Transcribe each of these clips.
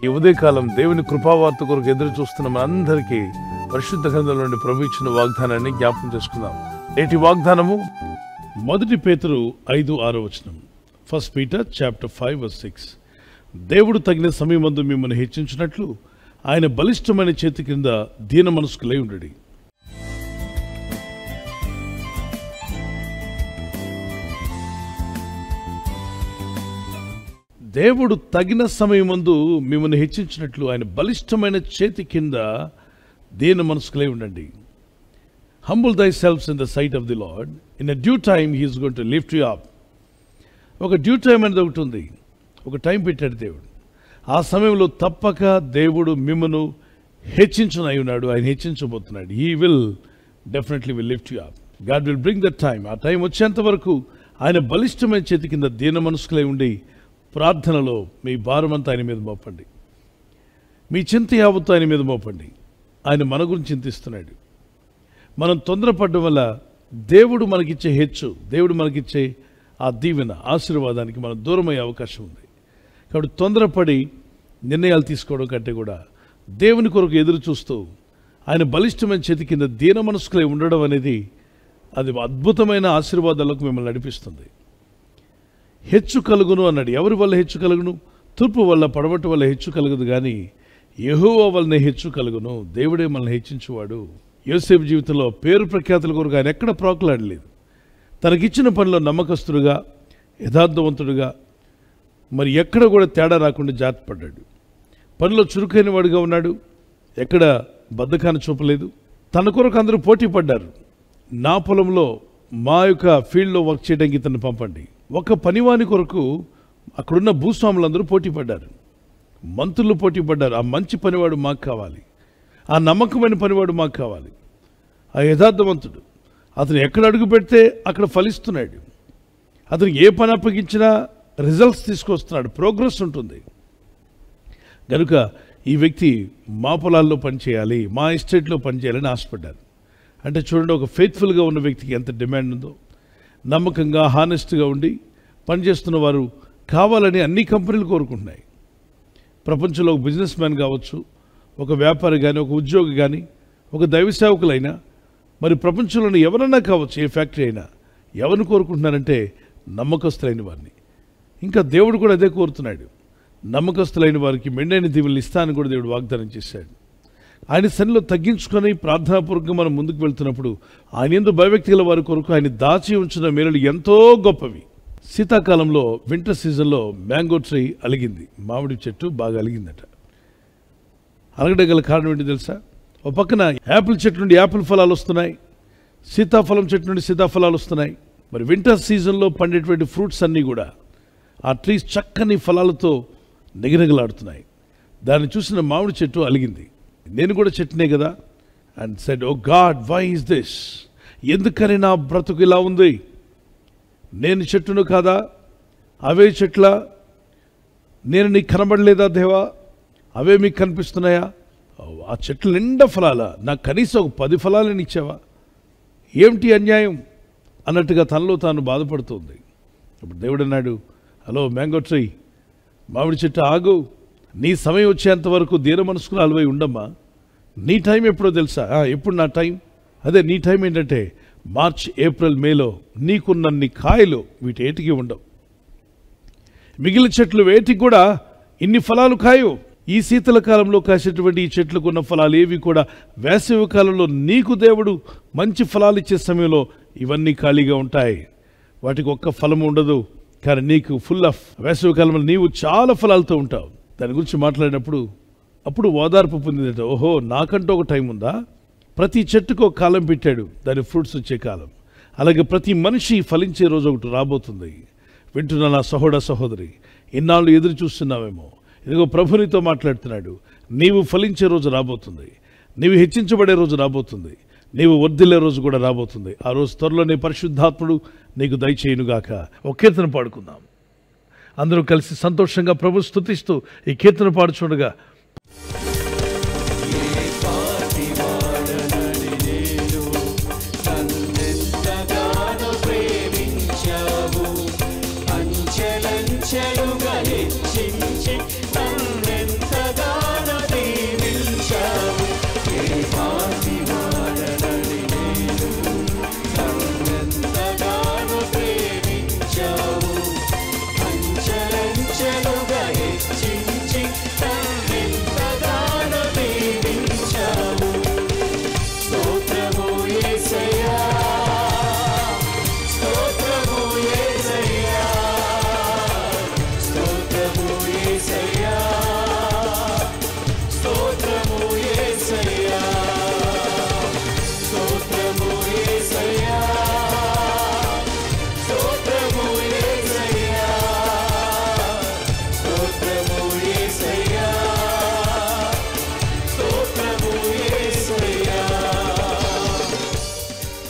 ఈ ఉదయకాలం దేవుని కృపావార్త కొరకు ఎదురు చూస్తున్న మనందరికీ పరిశుద్ధ గ్రంథంలో నుండి ప్రభు ఇచ్చిన వాగ్దానాన్ని జ్ఞాపకం చేసుకుందాం. నేటి వాగ్దానము 1 పేతురు 5:6. 1 Peter chapter 5:6. దేవుడు తగిన సమయమందు మిమ్మల్ని హెచ్చించినట్లు ఆయన బలిష్టమైన చేతి కింద దీన మనస్కులై ఉండడి. దేవుడు తగిన సమయమందు మిమ్మల్ని హెచ్చించినట్లు ఆయన బలిష్టమైన చేతి కింద దీన మనస్కులై ఉండండి. Humble thyself in the sight of the Lord. In a due time he is going to lift you up. ఒక డ్యూ టైం అనేది ఒకటి ఉంది. ఒక టైం పెట్టాడు దేవుడు. ఆ సమయంలో తప్పక దేవుడు మిమ్మను హెచ్చించనై ఉన్నాడు. ఆయన హెచ్చించబోతున్నాడు. He will definitely will lift you up. God will bring that time. ఆ టైం వచ్చేంత వరకు ఆయన బలిష్టమైన చేతి కింద దీన మనస్కులై ఉండి ప్రార్థనలో మీ భారమంతా ఆయన మీద మోపండి. మీ చింత యావత్తు ఆయన మీద మోపండి. ఆయన మన గురించి చింతిస్తున్నాడు. మనం తొందరపడడం వల్ల దేవుడు మనకిచ్చే హెచ్చు, దేవుడు మనకిచ్చే ఆ దీవెన ఆశీర్వాదానికి మనం దూరమయ్యే అవకాశం ఉంది. కాబట్టి తొందరపడి నిర్ణయాలు తీసుకోవడం కంటే కూడా దేవుని కొరకు ఎదురు చూస్తూ ఆయన బలిష్టమైన చేతి కింద దీన మనస్కులై ఉండడం అనేది అది అద్భుతమైన ఆశీర్వాదాలకు మిమ్మల్ని నడిపిస్తుంది. హెచ్చు కలుగును అన్నాడు. ఎవరి వల్ల హెచ్చు కలుగును? తూర్పు వల్ల పడమటి వల్ల హెచ్చు కలుగుదు, కానీ యెహోవా వల్లనే హెచ్చు కలుగును. దేవుడే మనల్ని హెచ్చించువాడు. యోసేపు జీవితంలో పేరు ప్రఖ్యాతుల కొరకు ఆయన ఎక్కడ ప్రోకలాడలేదు. తనకిచ్చిన పనిలో నమ్మకస్తుడుగా, యథార్థవంతుడుగా, మరి ఎక్కడ కూడా తేడా రాకుండా జాగ్రత్త పడ్డాడు. పనిలో చురుకైన వాడుగా ఉన్నాడు. ఎక్కడ బద్ధకాన్ని చూపలేదు. తన కొరకు అందరూ పోటీ పడ్డారు. నా పొలంలో మా యొక్క ఫీల్డ్లో వర్క్ చేయడానికి ఇతన్ని పంపండి. ఒక పనివాని కొరకు అక్కడున్న భూస్వాములందరూ పోటీ పడ్డారు. మంత్రులు పోటీ పడ్డారు. ఆ మంచి పనివాడు మాకు కావాలి, ఆ నమ్మకమైన పనివాడు మాకు కావాలి, ఆ యథార్థవంతుడు. అతను ఎక్కడ అడుగు పెడితే అక్కడ ఫలిస్తున్నాడు. అతనికి ఏ పని అప్పగించినా రిజల్ట్స్ తీసుకొస్తున్నాడు, ప్రోగ్రెస్ ఉంటుంది. కనుక ఈ వ్యక్తి మా పొలాల్లో పనిచేయాలి, మా ఎస్టేట్లో పనిచేయాలని ఆశపడ్డారు. అంటే చూడండి, ఒక ఫెయిత్ఫుల్గా ఉన్న వ్యక్తికి ఎంత డిమాండ్ ఉందో. నమ్మకంగా, హానెస్ట్గా ఉండి పనిచేస్తున్న వారు కావాలని అన్ని కంపెనీలు కోరుకుంటున్నాయి. ప్రపంచంలో ఒక బిజినెస్ మ్యాన్ కావచ్చు, ఒక వ్యాపారి కానీ, ఒక ఉద్యోగి కానీ, ఒక దైవ సేవకులైనా, మరి ప్రపంచంలోని ఎవరన్నా కావచ్చు, ఏ ఫ్యాక్టరీ అయినా, ఎవరిని కోరుకుంటున్నారంటే నమ్మకస్తులైన వారిని. ఇంకా దేవుడు కూడా అదే కోరుతున్నాడు. నమ్మకస్తులైన వారికి మెండైన దీవెనలు ఇస్తానని కూడా దేవుడు వాగ్దానం చేశాడు. ఆయన సన్నిధిలో తగ్గించుకొని ప్రార్థనాపూర్వకంగా మనం ముందుకు వెళ్తున్నప్పుడు ఆయన యందు భయభక్తి గల వారి కొరకు ఆయన దాచి ఉంచిన మేలులు ఎంతో గొప్పవి. శీతాకాలంలో, వింటర్ సీజన్లో మ్యాంగో ట్రీ అలిగింది. మామిడి చెట్టు బాగా అలిగిందట. అలగడం గల కారణం ఏంటి తెలుసా? ఒక పక్కన యాపిల్ చెట్టు నుండి యాపిల్ ఫలాలు వస్తున్నాయి, సీతాఫలం చెట్టు నుండి సీతాఫలాలు వస్తున్నాయి. మరి వింటర్ సీజన్లో పండేటువంటి ఫ్రూట్స్ అన్నీ కూడా ఆ ట్రీస్ చక్కని ఫలాలతో నిగనిగలాడుతున్నాయి. దాన్ని చూసిన మామిడి చెట్టు అలిగింది. నేను కూడా చెట్టునే కదా. And said, oh God, why is this? ఎందుకని నా బ్రతుకు ఇలా ఉంది? నేను చెట్టును కాదా? అవే చెట్ల? నేను నీకు కనబడలేదా దేవా? అవే మీకు కనిపిస్తున్నాయా? ఆ చెట్ల నిండా ఫలాలా? నాకు కనీసం ఒక 10 ఫలాలను ఇచ్చావా? ఏమిటి అన్యాయం అన్నట్టుగా తనలో తాను బాధపడుతుంది. ఇప్పుడు దేవుడు అన్నాడు, హలో మ్యాంగో ట్రీ, మామిడి చెట్టు ఆగు. నీ సమయం వచ్చేంత వరకు దీన మనస్కులు అలవై ఉండమ్మా. నీ టైం ఎప్పుడో తెలుసా? ఎప్పుడు నా టైం? అదే నీ టైం ఏంటంటే మార్చ్, ఏప్రిల్, మేలో నీకున్నన్ని కాయలు వీటి ఏటికి ఉండవు. మిగిలిన చెట్లు వేటికి కూడా ఇన్ని ఫలాలు కాయవు. ఈ శీతల కాలంలో కాసేటువంటి ఈ చెట్లకు ఉన్న ఫలాలు ఏవి కూడా వేసవి కాలంలో నీకు దేవుడు మంచి ఫలాలు ఇచ్చే సమయంలో ఇవన్నీ ఖాళీగా ఉంటాయి. వాటికి ఒక్క ఫలము ఉండదు. కానీ నీకు ఫుల్ ఆఫ్ వేసవి కాలంలో నీవు చాలా ఫలాలతో ఉంటావు. దాని గురించి మాట్లాడినప్పుడు అప్పుడు ఓదార్పు పొందిందట. ఓహో, నాకంటూ ఒక టైం ఉందా? ప్రతి చెట్టుకు ఒక కాలం పెట్టాడు, దాని ఫ్రూట్స్ వచ్చే కాలం. అలాగే ప్రతి మనిషి ఫలించే రోజు ఒకటి రాబోతుంది. వింటున్న నా సహోదరి, ఇన్నాళ్ళు ఎదురు చూస్తున్నావేమో. ఇదిగో ప్రభు నీతో మాట్లాడుతున్నాడు. నీవు ఫలించే రోజు రాబోతుంది, నీవు హెచ్చించబడే రోజు రాబోతుంది, నీవు వర్ధిల్లే రోజు కూడా రాబోతుంది. ఆ రోజు త్వరలోనే పరిశుద్ధాత్ముడు నీకు దయచేయునుగాక. ఒక కీర్తన పాడుకుందాం. అందరూ కలిసి సంతోషంగా ప్రభు స్తుతిస్తూ ఈ కీర్తన పాడుచుండగా, అంచెలంచెలుగా హెచ్చించి నన్నెంతగా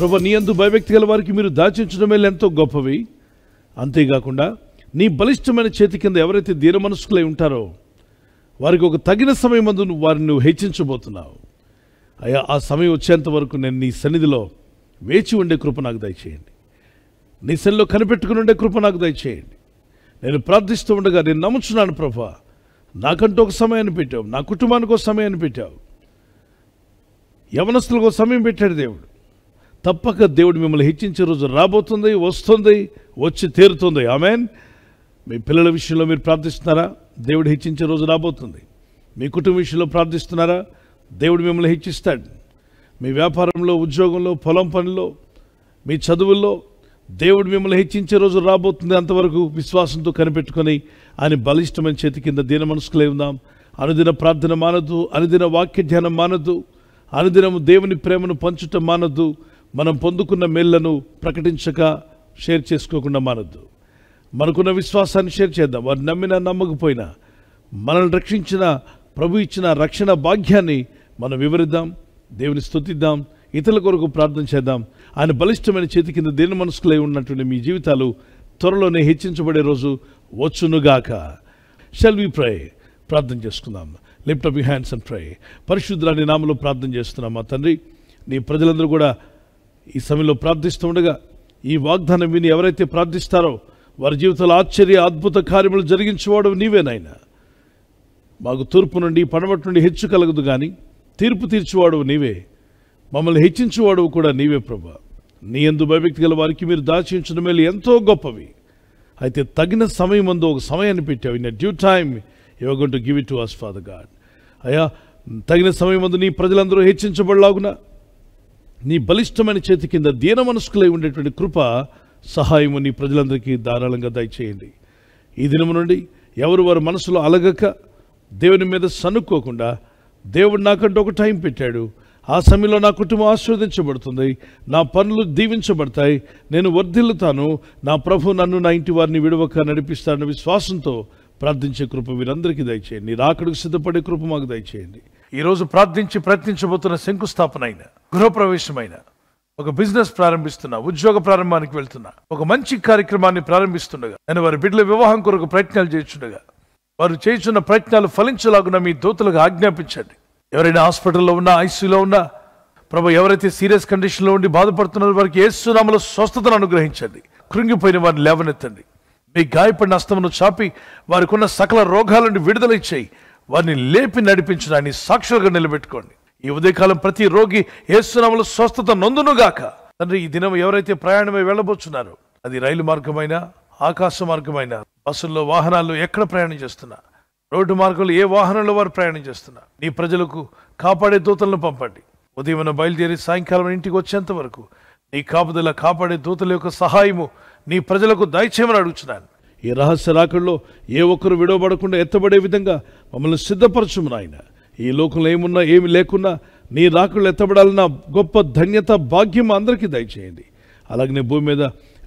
ప్రభువా, నీ యందు భయభక్తి గల వారికి మీరు దాచించడం మేలు ఎంతో గొప్పవి. అంతేకాకుండా నీ బలిష్టమైన చేతి కింద ఎవరైతే దీన మనస్కులై ఉంటారో వారికి ఒక తగిన సమయం మందు వారిని నువ్వు హెచ్చించబోతున్నావు. అయ్యా, ఆ సమయం వచ్చేంత వరకు నేను నీ సన్నిధిలో వేచి ఉండే కృప నాకు దయచేయండి. నీ సన్నిధిలో కనిపెట్టుకుని ఉండే కృప నాకు దయచేయండి. నేను ప్రార్థిస్తూ ఉండగా నేను నమ్ముచున్నాను ప్రభువా, నాకంటూ ఒక సమయాన్ని పెట్టావు, నా కుటుంబానికి ఒక సమయాన్ని పెట్టావు, యవనస్తులకు ఒక సమయం పెట్టాడు దేవుడు. తప్పక దేవుడు మిమ్మల్ని హెచ్చించే రోజు రాబోతుంది, వస్తుంది, వచ్చి తీరుతుంది. ఆమేన్. మీ పిల్లల విషయంలో మీరు ప్రార్థిస్తున్నారా? దేవుడు హెచ్చించే రోజు రాబోతుంది. మీ కుటుంబ విషయంలో ప్రార్థిస్తున్నారా? దేవుడు మిమ్మల్ని హెచ్చిస్తాడు. మీ వ్యాపారంలో, ఉద్యోగంలో, పొలం పనిలో, మీ చదువుల్లో దేవుడు మిమ్మల్ని హెచ్చించే రోజు రాబోతుంది. అంతవరకు విశ్వాసంతో కనిపెట్టుకొని ఆయన బలిష్టమైన చేతి కింద దీన మనసుకులై ఉందాం. అనుదిన ప్రార్థన మానద్దు, అనుదిన వాక్య ధ్యానం మానద్దు, అనుదినము దేవుని ప్రేమను పంచుట మానద్దు, మనం పొందుకున్న మేళ్లను ప్రకటించక షేర్ చేసుకోకుండా మానద్దు. మనకున్న విశ్వాసాన్ని షేర్ చేద్దాం. వారు నమ్మినా నమ్మకపోయినా మనల్ని రక్షించిన ప్రభు ఇచ్చిన రక్షణ భాగ్యాన్ని మనం వివరిద్దాం, దేవుని స్తుతిద్దాం, ఇతరుల కొరకు ప్రార్థన చేద్దాం. ఆయన బలిష్టమైన చేతి కింద దీన మనసుకులై ఉన్నటువంటి మీ జీవితాలు త్వరలోనే హెచ్చించబడే రోజు వచ్చునుగాక. షల్ వి ప్రే? ప్రార్థన చేసుకుందాం. Lift up your hands and pray. పరిశుద్ధుడా, నీ నామములో ప్రార్థన చేస్తున్నాం మా తండ్రి. నీ ప్రజలందరూ కూడా ఈ సమయంలో ప్రార్థిస్తూ ఉండగా ఈ వాగ్దానం విని ఎవరైతే ప్రార్థిస్తారో వారి జీవితంలో ఆశ్చర్య అద్భుత కార్యములు జరిగించేవాడు నీవేనాయనా. మాకు తూర్పు నుండి పడమటి నుండి హెచ్చు కలగదు, కానీ తీర్పు తీర్చేవాడు నీవే, మమ్మల్ని హెచ్చించేవాడు కూడా నీవే ప్రభా. నీ యందు భయభక్తి గల వారికి మీరు దాచించడం మేలు ఎంతో గొప్పవి. అయితే తగిన సమయం ముందు ఒక సమయాన్ని పెట్టావు. In due time you are going to give it to us, father God. అయ్యా, తగిన సమయం ముందు నీ ప్రజలందరూ హెచ్చించబడలాగున నీ బలిష్టమైన చేతి కింద దీన మనస్కులై ఉండేటువంటి కృప సహాయము నీ ప్రజలందరికీ ధారాళంగా దయచేయండి. ఈ దినము నుండి ఎవరు వారి మనసులో అలగక దేవుని మీద సనుక్కోకుండా, దేవుడు నాకంటూ ఒక టైం పెట్టాడు, ఆ సమయంలో నా కుటుంబం ఆశీర్వదించబడుతుంది, నా పనులు దీవించబడతాయి, నేను వర్ధిల్లుతాను, నా ప్రభు నన్ను నా ఇంటి వారిని విడవక నడిపిస్తాడన్న విశ్వాసంతో ప్రార్థించే కృప వీరందరికీ దయచేయండి. నీ రాకడకు సిద్ధపడే కృప మాకు దయచేయండి. ఈరోజు ప్రార్థించి ప్రయత్నించబోతున్న శంకుస్థాపన అయిన, గృహప్రవేశమైన, ఒక బిజినెస్ ప్రారంభిస్తున్నా, ఉద్యోగ ప్రారంభానికి వెళ్తున్నా, ఒక మంచి కార్యక్రమాన్ని ప్రారంభిస్తుండగా, నేను వారి బిడ్డల వివాహం కొరకు ప్రయత్నాలు చేస్తుండగా వారు చేస్తున్న ప్రయత్నాలు ఫలించలాగున మీ దూతలకు ఆజ్ఞాపించండి. ఎవరైనా హాస్పిటల్లో ఉన్నా, ఐసీయూలో ఉన్నా ప్రభు, ఎవరైతే సీరియస్ కండిషన్లో ఉండి బాధపడుతున్నారో వారికి యేసు నామములో స్వస్థతను అనుగ్రహించండి. కృంగిపోయిన వారిని లేవనెత్తండి. మీ గాయపడిన హస్తమును చాపి వారికి ఉన్న సకల రోగాల నుండి విడుదల ఇచ్చేయి. వారిని లేపి నడిపించడాన్ని సాక్షులుగా నిలబెట్టుకోండి. ఈ ఉదయకాలం ప్రతి రోగి యేసు నామములో స్వస్థత నొందునుగాక. తండ్రి, ఈ దినం ఎవరైతే ప్రయాణమై వెళ్ళబోతున్నారో, అది రైలు మార్గమైనా, ఆకాశ మార్గమైనా, బస్సుల్లో, వాహనాల్లో ఎక్కడ ప్రయాణం చేస్తున్నా, రోడ్డు మార్గంలో ఏ వాహనంలో వారు ప్రయాణం చేస్తున్నా, నీ ప్రజలకు కాపాడే దూతలను పంపండి. ఉదయం బయలుదేరి సాయంకాలం ఇంటికి వచ్చేంత వరకు నీ కాపుదల, కాపాడే దూతల యొక్క సహాయము నీ ప్రజలకు దయచేయమని అడుగుతున్నాను. ఈ రహస్య రాకడలో ఏ ఒక్కరు విడవబడకుండా ఎత్తబడే విధంగా మమ్మల్ని సిద్ధపరచుము నాయన. ఈ లోకంలో ఏమున్నా ఏమి లేకున్నా నీ రాకడలో ఎత్తబడాలన్న గొప్ప ధన్యత, భాగ్యం అందరికీ దయచేయండి. అలాగనే భూమి మీద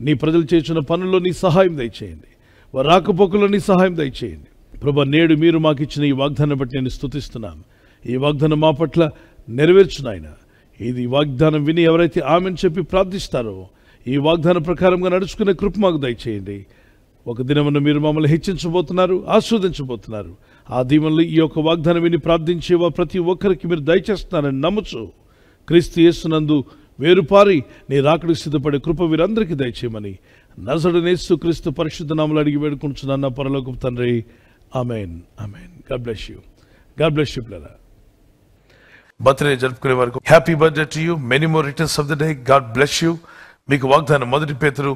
నీ ప్రజలు చేస్తున్న పనుల్లో నీ సహాయం దయచేయండి. వారి రాకపోకల్లో నీ సహాయం దయచేయండి. ప్రభా, నేడు మీరు మాకు ఇచ్చిన ఈ వాగ్దానం బట్టి నేను స్తుతిస్తున్నాను. ఈ వాగ్దానం మా పట్ల నెరవేర్చునాయన. ఇది వాగ్దానం విని ఎవరైతే ఆమెను చెప్పి ప్రార్థిస్తారో ఈ వాగ్దానం ప్రకారంగా నడుచుకునే కృప మాకు దయచేయండి. ఒక దినమున మీరు మమ్మల్ని హెచ్చించబోతున్నారు, ఆస్వాదించబోతున్నారు. ఆ దీవెనలు ఈ యొక్క వాగ్దానం విని ప్రార్థించే ప్రతి ఒక్కరికి మీరు దయచేస్తున్నారని నమ్ముచు క్రీస్తు యేసునందు వేరుపారి నీ రాకడికి సిద్ధపడే కృప వీరందరికీ దయచేయమని నజరేయుడైన యేసు క్రీస్తు పరిశుద్ధ నామములో అడిగి వేడుకుంటున్నాను పరలోకపు తండ్రి. Amen, amen. God bless you. God bless you brother. Birthday జరుపుకునే వరకు happy birthday to you. Many more returns of the day. God bless you. మీకు వాగ్దానం 1 పేతురు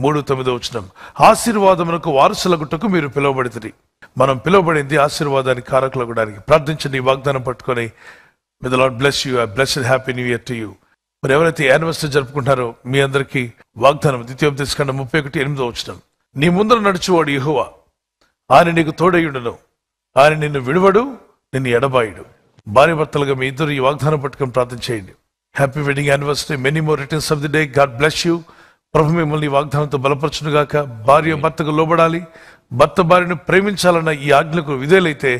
3:9 ఆశీర్వాదమునకు వారసులగుటకు మీరు పిలువబడితిరి. మనం పిలువబడింది ఆశీర్వాదానికి కారకులగడానికి. ప్రార్థించండి ఈ వాగ్దానం పట్టుకొని. May the lord bless you. Blessed happy new year to you. మరి ఎవరైతే యానివర్సరీ జరుపుకుంటారో మీ అందరికీ వాగ్దానం ద్వితీయోపదేశకాండం 31:8 నీ ముందర నడుచువాడు యెహోవా, ఆయన నీకు తోడయుండును, ఆయన నిన్ను విడువడు, నిన్ను ఎడబాయుడు. భార్య భర్తలుగా మీ ఇద్దరు ఈ వాగ్దానం పట్టుకొని ప్రార్థన చేయండి. Happy wedding anniversary. Many more returns of the day. God bless you. ప్రభు మిమ్మల్ని వాగ్దానంతో బలపరచునుగాక. భార్య భర్తకు లోబడాలి, భర్త భార్యను ప్రేమించాలన్న ఈ ఆజ్ఞకు విధేయులైతే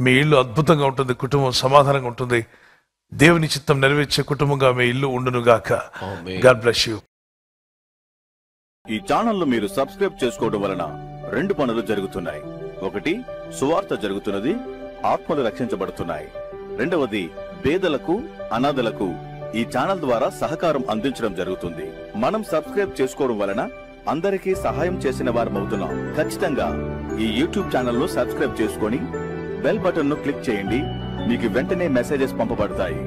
మీ ఇల్లు అద్భుతంగా ఉంటుంది, కుటుంబం సమాధానంగా ఉంటుంది. దేవుని చిత్తం నెరవేర్చే కుటుంబంగా మీ ఇల్లు ఉండును గాక. God bless you. ఈ ఛానల్ మీరు సబ్స్క్రైబ్ చేసుకోవడం వలన 2 పనులు జరుగుతున్నాయి. ఒకటి, సువార్త జరుగుతున్నది, ఆత్మలు రక్షించబడుతున్నాయి. రెండవది, పేదలకు, అనాథలకు ఈ ఛానల్ ద్వారా సహకారం అందించడం జరుగుతుంది. మనం సబ్స్క్రైబ్ చేసుకోవడం వలన అందరికీ సహాయం చేసిన వారమవుతున్నాం. ఖచ్చితంగా ఈ యూట్యూబ్ ఛానల్ ను సబ్స్క్రైబ్ చేసుకొని బెల్ బటన్ ను క్లిక్ చేయండి. మీకు వెంటనే మెసేజెస్ పంపబడతాయి.